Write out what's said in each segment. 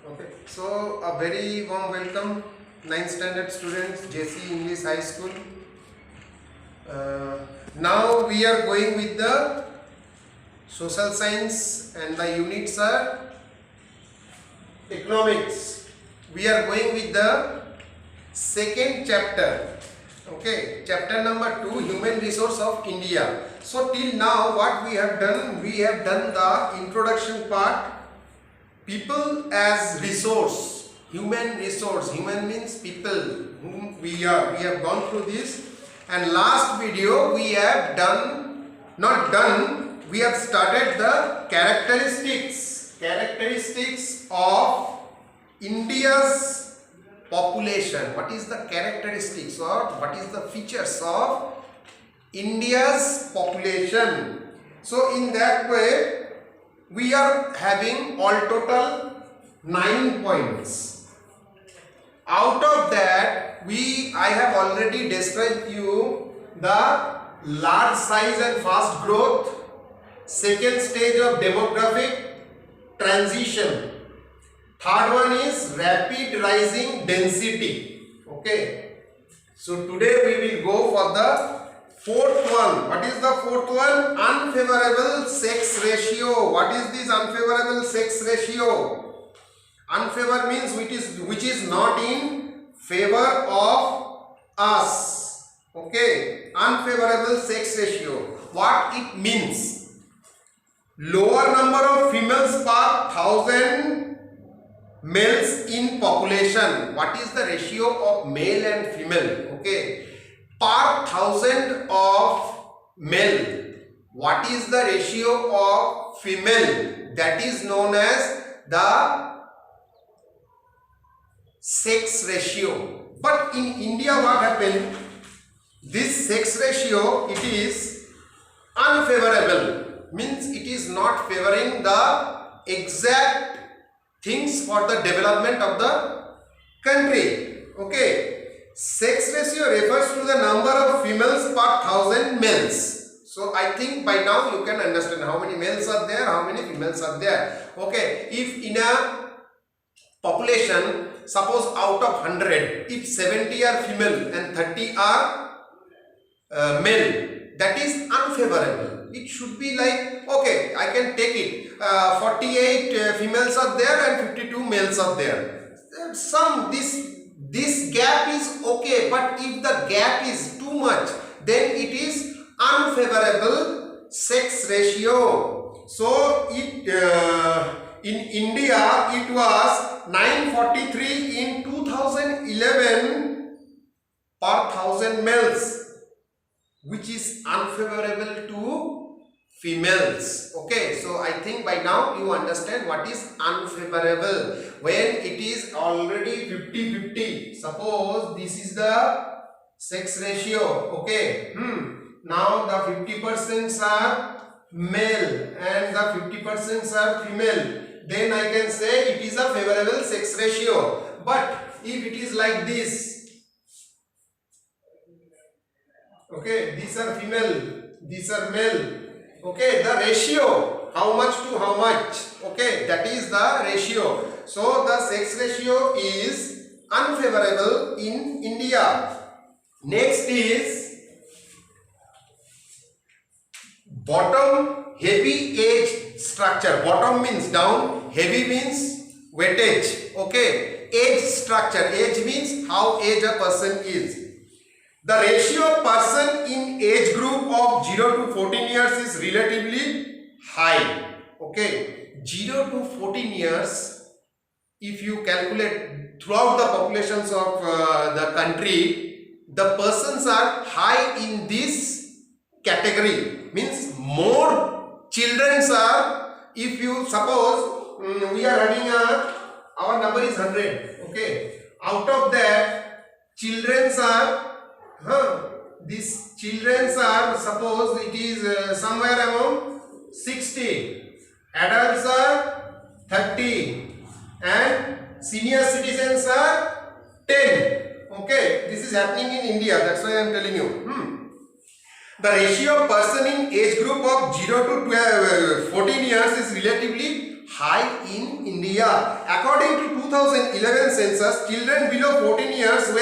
Okay, so a very warm welcome, 9th standard students, Jaycees English High School. Now we are going with the social science and the units are economics. We are going with the second chapter. Okay, chapter number 2, human resource of India. So till now what we have done the introduction part, people as resource, human resource. Human means people whom we are. We have gone through this, and last video we have we have started the characteristics of India's population. What is the characteristics or what is the features of India's population? So in that way we are having all total 9 points. Out of that, I have already described you the large size and fast growth, second stage of demographic transition, third one is rapid rising density. Okay, so today we will go for the fourth one. What is the fourth one? Unfavorable sex ratio. What is this unfavorable sex ratio? Unfavor means which is not in favor of us. Okay, unfavorable sex ratio. What it means? Lower number of females per 1,000 males in population. What is the ratio of male and female? Okay, per 1,000 of male. What is the ratio of female? That is known as the sex ratio. But in India what happened? This sex ratio, it is unfavorable, means it is not favoring the exact things for the development of the country. Okay, sex ratio refers to the number of females per 1,000 males. So I think by now you can understand how many males are there, how many females are there. Okay, if in a population, suppose out of 100, if 70 are female and 30 are male, that is unfavorable. It should be like, okay, I can take it, 48 females are there and 52 males are there. This gap is okay, but if the gap is too much, then it is unfavorable sex ratio. So in India it was 943 in 2011 per 1,000 males, which is unfavorable to females. Okay, so I think by now you understand what is unfavorable. When it is already 50-50, suppose this is the sex ratio. Okay, now the 50% are male and the 50% are female, then I can say it is a favorable sex ratio. But if it is like this, okay, these are female, these are male. Okay, the ratio, how much to how much, okay, that is the ratio. So the sex ratio is unfavorable in India. Next is bottom heavy age structure. Bottom means down, heavy means weightage. Okay, age structure, age means how age a person is. The ratio of person in age group of 0 to 14 years is relatively high. Okay, 0 to 14 years, if you calculate throughout the populations of the country, the persons are high in this category. Means more children are, if you suppose we are having our number is 100. Okay, out of that children are these children are, suppose it is somewhere around 60, adults are 30 and senior citizens are 10. Okay, this is happening in India, that's why I am telling you. The ratio of person in age group of 0 to 14 years is relatively high in India. According to 2011 census, children below 14 years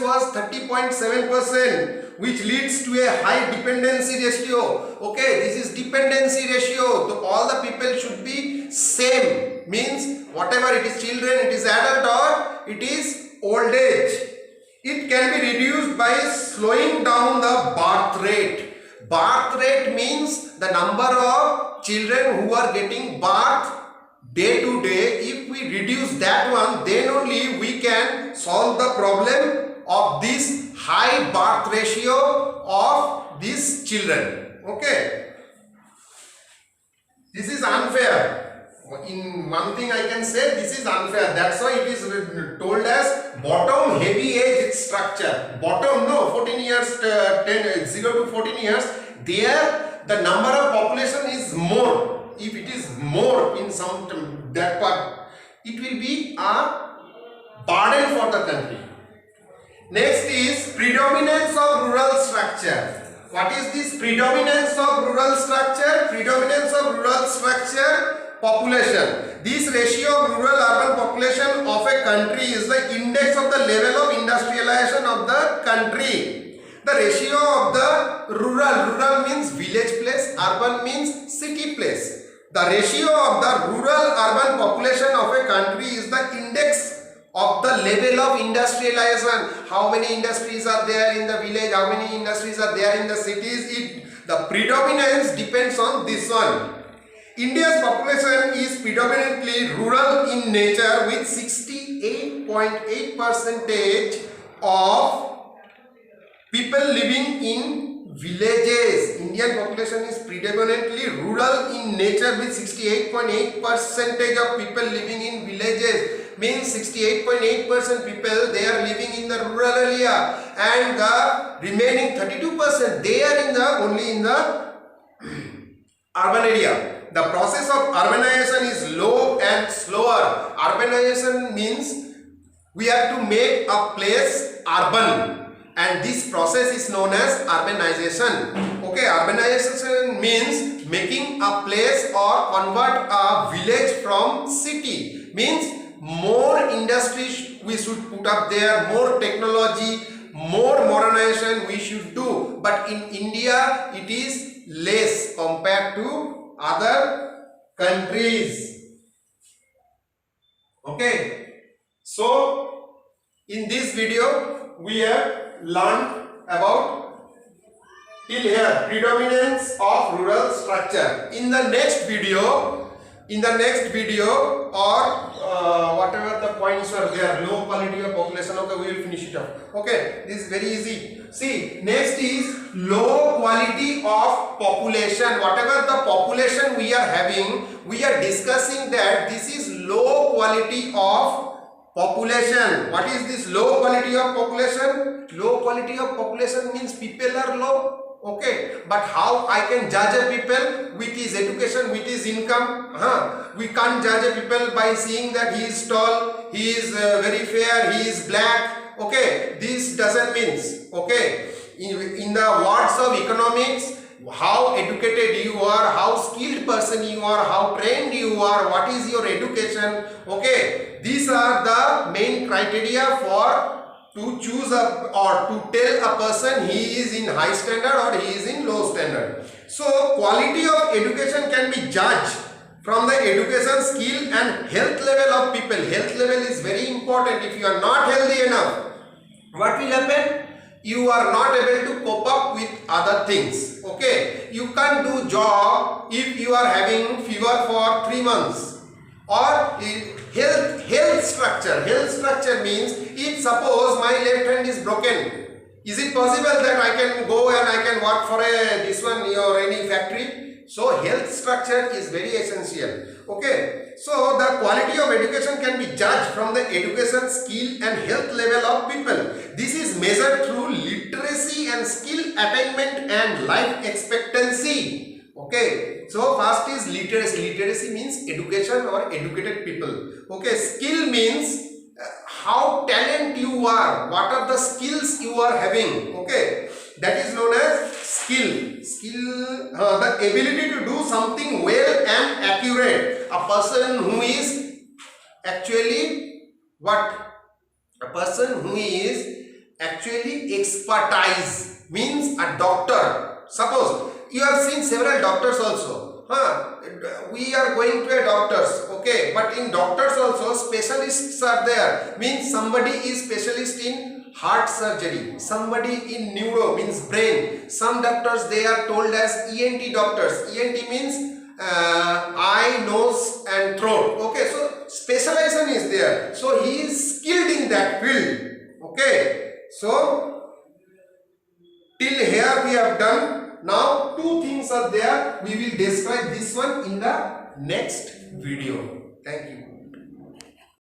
was 30.7%, which leads to a high dependency ratio. Okay, this is dependency ratio. So all the people should be same, means whatever it is, children, it is adult or it is old age. It can be reduced by slowing down the birth rate. Birth rate means the number of children who are getting birth day to day. If we reduce that one, then only we can solve the problem of this high birth ratio of these children. Okay, this is unfair. In one thing I can say, this is unfair. That's why it is told as bottom heavy age structure. Bottom, no, 14 years, 0 to 14 years, there the number of population is more. If it is more in some that part, it will be a burden for the country. Next is predominance of rural structure. What is this predominance of rural structure? Predominance of rural structure, population. This ratio of rural-urban population of a country is the index of the level of industrialization of the country. The ratio of the rural means village place, urban means city place. The ratio of the rural-urban population of a country is the index of the level of industrialization. How many industries are there in the village, how many industries are there in the cities? The predominance depends on this one. India's population is predominantly rural in nature with 68.8% of people living in villages. Indian population is predominantly rural in nature with 68.8% of people living in villages. Means 68.8% people, they are living in the rural area, and the remaining 32% they are only in the urban area. The process of urbanization is slow and slower. Urbanization means we have to make a place urban, and this process is known as urbanization. Okay, urbanization means making a place or convert a village from city. Means more industries we should put up there, more technology, more modernization we should do. But in India, it is less compared to other countries. Okay, so in this video we have learned about till here predominance of rural structure. In the next video or whatever the points are there, low quality of population, okay, we will finish it up. Okay, this is very easy. See, next is low quality of population. Whatever the population we are having, we are discussing that this is low quality of population. What is this low quality of population? Low quality of population means people are low. Okay, but how I can judge a people with his education, with his income? We can't judge a people by seeing that he is tall, he is very fair, he is black. Okay, this doesn't mean. Okay, in the words of economics, how educated you are, how skilled person you are, how trained you are, what is your education. Okay, these are the main criteria for to choose or to tell a person he is in high standard or he is in low standard. So quality of education can be judged from the education, skill and health level of people. Health level is very important. If you are not healthy enough, what will happen? You are not able to cope up with other things. Okay, you can't do job if you are having fever for 3 months. Or health structure means if suppose my left hand is broken, is it possible that I can go and I can work for this one or any factory? So health structure is very essential. Okay, so the quality of education can be judged from the education, skill and health level of people. This is measured through literacy and skill attainment and life expectancy. Okay, so first is literacy. Literacy means education or educated people. Okay, skill means how talented you are, what are the skills you are having. Okay, that is known as the ability to do something well and accurate. A person who is actually what? A person who is actually expertise, means a doctor. Suppose you have seen several doctors also. We are going to a doctors, okay, but in doctors also specialists are there, means somebody is specialist in heart surgery, somebody in neuro, means brain. Some doctors, they are told as ENT doctors. ENT means eye, nose and throat. Okay, so specialization is there, so he is skilled in that field. Okay, so till here we have done. Now two things are there, we will describe this one in the next video. Thank you.